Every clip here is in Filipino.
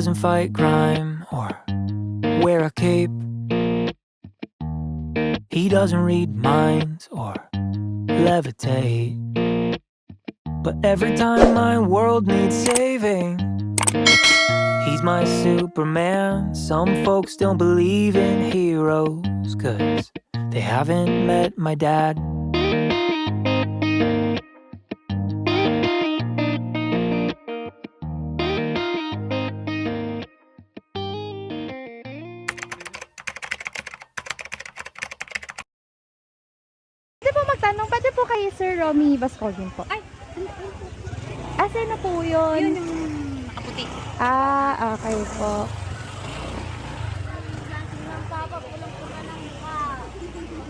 doesn't fight crime or wear a cape. He doesn't read minds or levitate. But every time my world needs saving, he's my Superman. Some folks don't believe in heroes 'cause they haven't met my dad. Pwede po magtanong, pwede po kay Sir Romy Bascolin po. Ay, Asa na po yun? yun yung nakaputi. Okay po.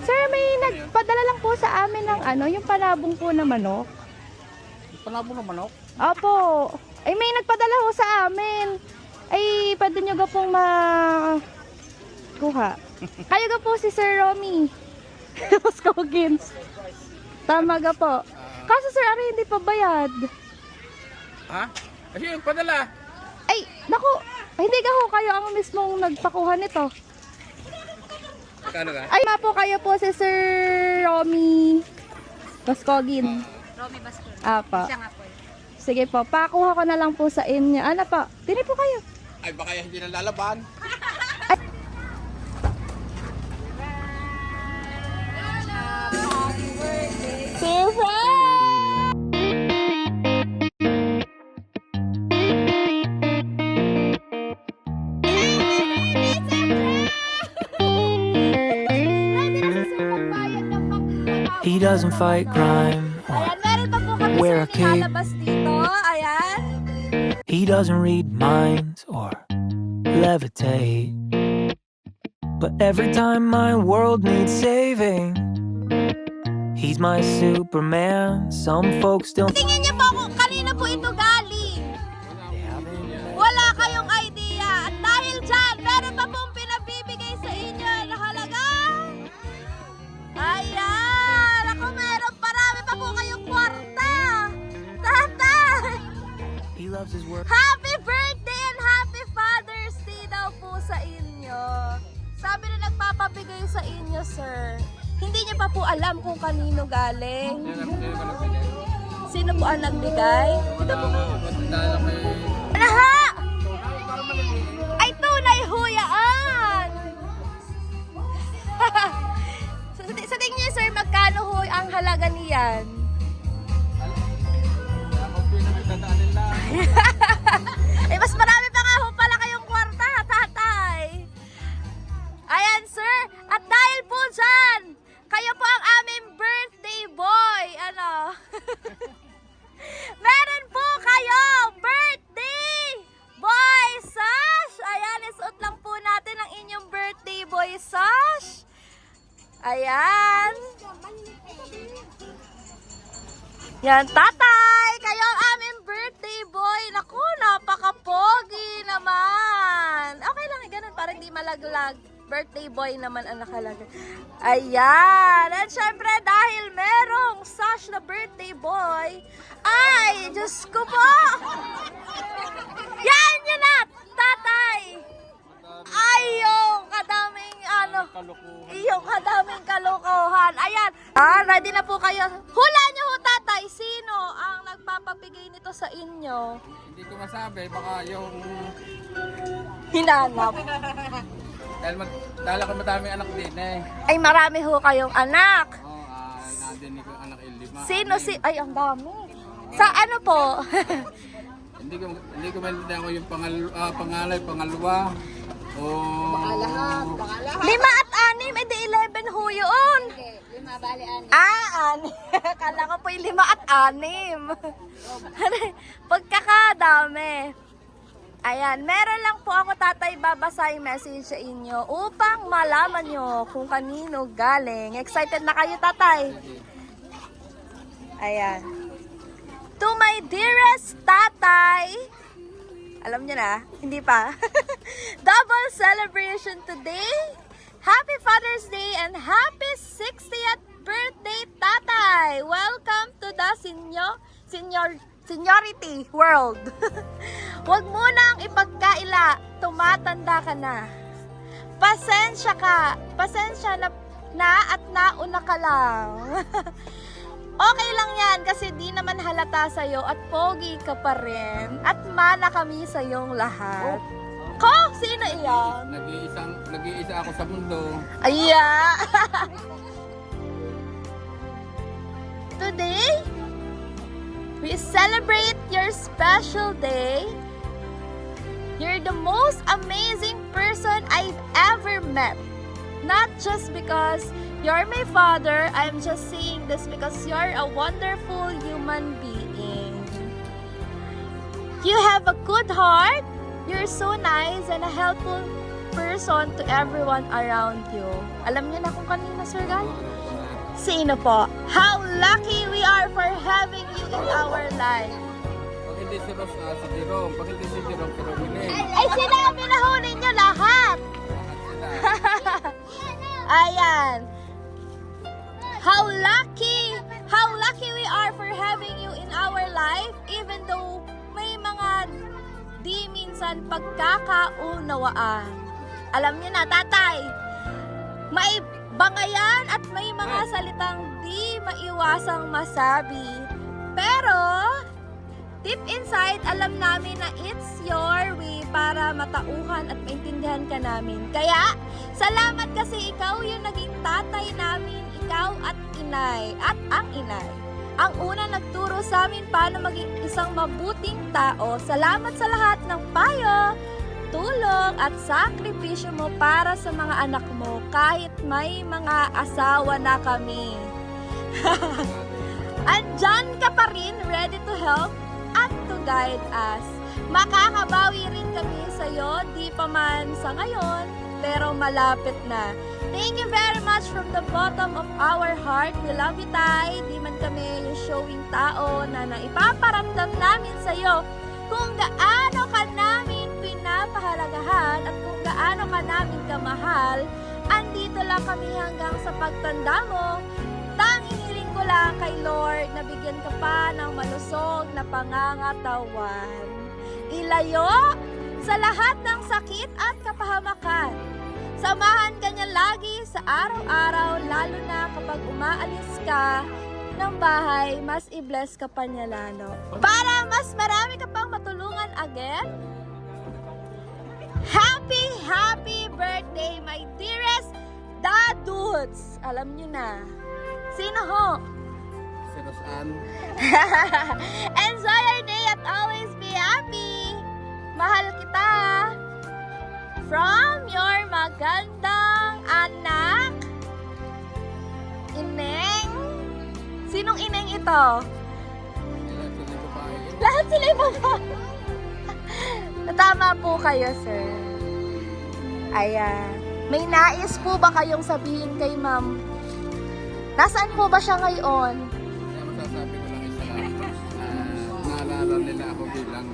Sir, may nagpadala lang po sa amin ng yung panabong po na manok. Panabong na manok? Opo. Ay, may nagpadala ho sa amin. Ay, pwede nyo ga pong kuha. Kayo ga po si Sir Romy. Bascolins. Tama ga po. Kaso sir, hindi pa bayad. Ha? Kasi yung padala. Ay, naku, hindi ka ho kayo ang mismong nagpakuha nito. Kano ka? Ay, po kayo po si Sir Romy Bascolin. Romy Bascol. Apa. Siya nga po. Sige po, pakuha ko na lang po sa inyo. Ano po? Tini po kayo. Ay baka hindi na lalaban. He doesn't fight crime or Ayan, meron pa po kami wear a sa cape. nilalabas dito. Ayan. He doesn't read minds or levitate. But every time my world needs saving, he's my Superman. Some folks don't. Tingin niyo po kung kanina po ito galing. Wala kayong idea. At dahil dyan, meron pa pong pinabibigay sa inyo na halaga. Ayan. Ako meron parami pa po kayong kwarta. Tatay. He loves his work. Happy birthday and happy Father's Day daw po sa inyo. Sabi na nagpapabigay sa inyo, sir. Hindi niya pa po alam kung kanino galing. Sino po ang nagbigay? Ito po. Laha! Ay, tunay huyaan! Sa tingin niyo, sir, magkano ho ang halaga niyan? Eh, mas marami pa nga ho pala kayong kwarta, tatay. Ayan, sir. At dahil po dyan, kayo po ang aming birthday boy. Ano? Meron po kayo birthday boy sash. Ayan, isuot lang po natin ang inyong birthday boy sash. Ayan. Yan, tatay. Kayo ang aming birthday boy. Naku, napaka-pogi naman. Okay lang, ganun para hindi malaglag. Birthday boy naman ang nakalagay. Ayan. At syempre, dahil merong sash na birthday boy, ay, Diyos ko po. Yan yun na, tatay. Ay, yung kadaming yung kadaming kalukuhan. Ayan. Ready na po kayo. Hula nyo ho, tatay. Sino ang nagpapabigay nito sa inyo? Hindi ko masabi, baka yung Hinanap. dahil ako madaming anak din eh. Ay, marami ho kayong anak. Oo, nadinig ko anak 5. Sino si... Ay, ang dami. Sa ano po? Hindi ko maintindihan ko yung pangalay, pangalawa. O baka lahat. 5 at 6, edi 11 ho yun. Okay, 5 bali 6. 6. Kala ko po yung 5 at 6. Pagkakadami. Ayan, meron lang po ako, tatay, babasay message sa inyo upang malaman nyo kung kanino galing. Excited na kayo, tatay? Ayan. To my dearest tatay. Alam nyo na? Hindi pa. Double celebration today. Happy Father's Day and happy 60th birthday, tatay. Welcome to the seniority world. Huwag mo nang ipagkaila, tumatanda ka na. Pasensya ka, pasensya na at nauna ka lang. Okay lang yan kasi di naman halata sa'yo at pogi ka pa rin at mana kami sa iyong lahat. Ko? Sino iyan? Nag-iisa ako sa mundo. Aya! Today, we celebrate your special day. You're the most amazing person I've ever met. Not just because you're my father, I'm just saying this because you're a wonderful human being. You have a good heart, you're so nice and a helpful person to everyone around you. Alam niyo na kung kanina, Sir Gal? Sino po? How lucky we are for having you in our life. Pag hindi si Ros, si Jerome. Pag hindi si Jerome, si Romilin. Ay, sinabi na ho ninyo lahat. Ayan. How lucky we are for having you in our life even though may mga di minsan pagkakaunawaan. Alam niyo na, tatay, may bangayan at may mga salitang di maiwasang masabi. Pero, deep inside, alam namin na it's your way para matauhan at maintindihan ka namin. Kaya, salamat kasi ikaw yung naging tatay namin, ikaw at inay, at ang inay. Ang una nagturo sa amin paano maging isang mabuting tao. Salamat sa lahat ng payo, tulong at sakripisyo mo para sa mga anak mo kahit may mga asawa na kami. Andyan ka pa rin, ready to help at to guide us. Makakabawi rin kami sa'yo, di pa man sa ngayon, pero malapit na. Thank you very much from the bottom of our heart. We love you, Tay. Di man kami yung showing tao na naipaparamdam namin sa'yo kung gaano ka namin pinapahalagahan at kung gaano ka namin kamahal. Andito lang kami hanggang sa pagtanda mo. Tanging hiling ko lang kay Lord na bigyan ka pa ng malusog na pangangatawan. Ilayo sa lahat ng sakit at kapahamakan. Samahan ka niya lagi sa araw-araw, lalo na kapag umaalis ka ng bahay, mas i-bless ka pa niya lalo. Para mas marami ka pang matulungan again, happy birthday, my dearest dadudes! Alam niyo na. Sino ho? Si Rosan. Enjoy your day at always be happy! Mahal kita! From your magandang anak, Ineng. Sinong Ineng ito? Lahat sila yung babae. Tama po kayo, sir. Ayan. May nais po ba kayong sabihin kay ma'am? Nasaan po ba siya ngayon? Kaya masasabi ko lang isa lang na naalala nila ako bilang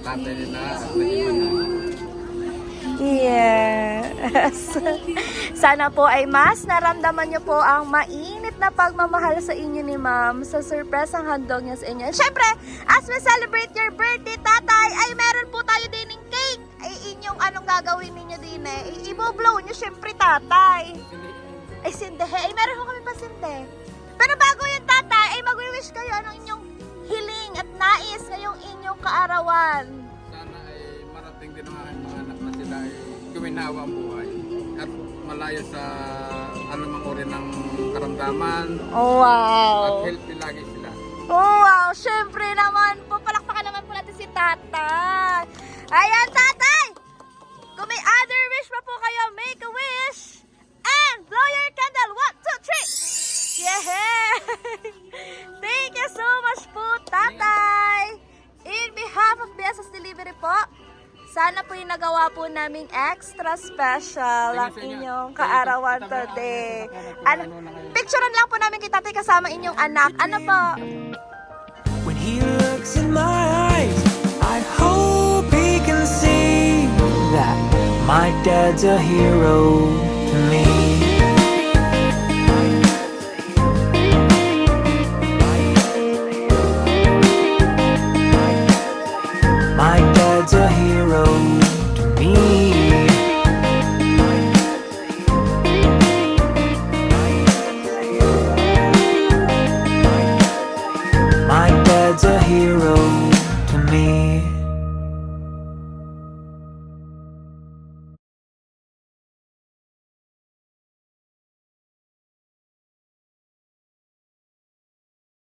tatay nila at naging anak. Yes. Sana po ay mas naramdaman niyo po ang mainit na pagmamahal sa inyo ni ma'am sa surpresang handog niya sa inyo. Siyempre, as we celebrate your birthday, tatay, ay meron po tayo din ng cake. Ay inyong anong gagawin ninyo din eh. I-blow niyo siyempre, tatay. Ay sindehe. Ay meron ko kami pa sinde. Pero bago yun, tatay, ay mag-wish kayo anong inyong hiling at nais ngayong inyong kaarawan. Sana ay marating din ang aking mga anak na sila ay guminawa ang buhay at malayo sa anumang uri ng karamdaman Oh, wow. at healthy lagi sila. Oh, wow. Siyempre naman po. Palakpakan naman po natin si tatay. Ayan, tatay! Kung may other wish pa po kayo, make a wish! And blow your candle. 1, 2, 3! Yeah! Thank you so much po, tatay! In behalf of Besos Delivery po, sana po yung nagawa po naming extra special ang inyong kaarawan today. Picturean lang po namin kita tatay kasama inyong anak. Ano po? When he looks in my eyes, I hope he can see that my dad's a hero to me.